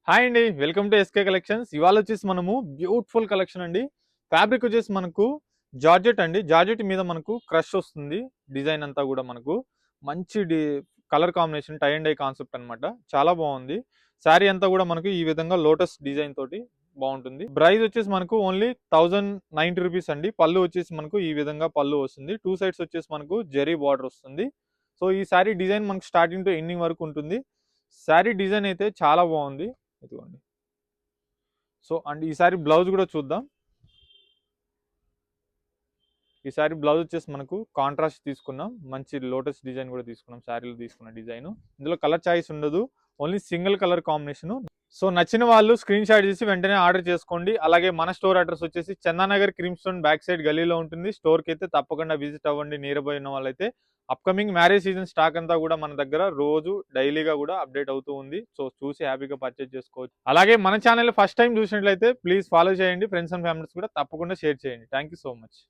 Hi అండి. Welcome to SK collections. ఇవాళ వచ్చేసి మనము బ్యూటిఫుల్ కలెక్షన్ అండి. ఫ్యాబ్రిక్ వచ్చేసి మనకు జార్జెట్ అండి. జార్జెట్ మీద మనకు క్రష్ వస్తుంది. డిజైన్ అంతా కూడా మనకు మంచి colour combination tie and dye concept అన్నమాట. చాలా బాగుంది. శారీ అంతా కూడా మనకు ఈ విధంగా లోటస్ డిజైన్ తోటి బాగుంటుంది. ప్రైస్ వచ్చేసి మనకు ఓన్లీ 1090 రూపీస్ అండి. పళ్ళు వచ్చేసి మనకు ఈ విధంగా పళ్ళు వస్తుంది. టూ సైడ్స్ వచ్చేసి మనకు జెరీ బార్డర్ వస్తుంది. సో ఈ శారీ డిజైన్ మనకు స్టార్టింగ్ టు ఎండింగ్ వరకు ఉంటుంది. శారీ డిజైన్ అయితే చాలా బాగుంది. ఇదిగోండి. సో అండ్ ఈసారి బ్లౌజ్ కూడా చూద్దాం. ఈసారి బ్లౌజ్ వచ్చేసి మనకు కాంట్రాస్ట్ తీసుకున్నాం. మంచి లోటస్ డిజైన్ కూడా తీసుకున్నాం. శారీలో తీసుకున్న డిజైన్. ఇందులో కలర్ చాయిస్ ఉండదు. Only single colour combination. So నచ్చిన వాళ్ళు స్క్రీన్ షాట్ చేసి వెంటనే ఆర్డర్ చేసుకోండి. అలాగే మన స్టోర్ అడ్రస్ వచ్చేసి Chandanagar cream stone back side గలీలో ఉంటుంది. స్టోర్కి అయితే తప్పకుండా విజిట్ అవ్వండి. నియర్ బై ఉన్న వాళ్ళైతే అప్కమింగ్ మ్యారేజ్ సీజన్ స్టాక్ అంతా కూడా మన దగ్గర రోజు డైలీగా కూడా అప్డేట్ అవుతూ ఉంది. సో చూసి హ్యాపీగా పర్చేజ్ చేసుకోవచ్చు. అలాగే మన ఛానల్ ఫస్ట్ టైం చూసినట్లయితే ప్లీజ్ ఫాలో చేయండి. ఫ్రెండ్స్ అండ్ ఫ్యామిలీస్ కూడా తప్పకుండా షేర్ చేయండి. Thank so much.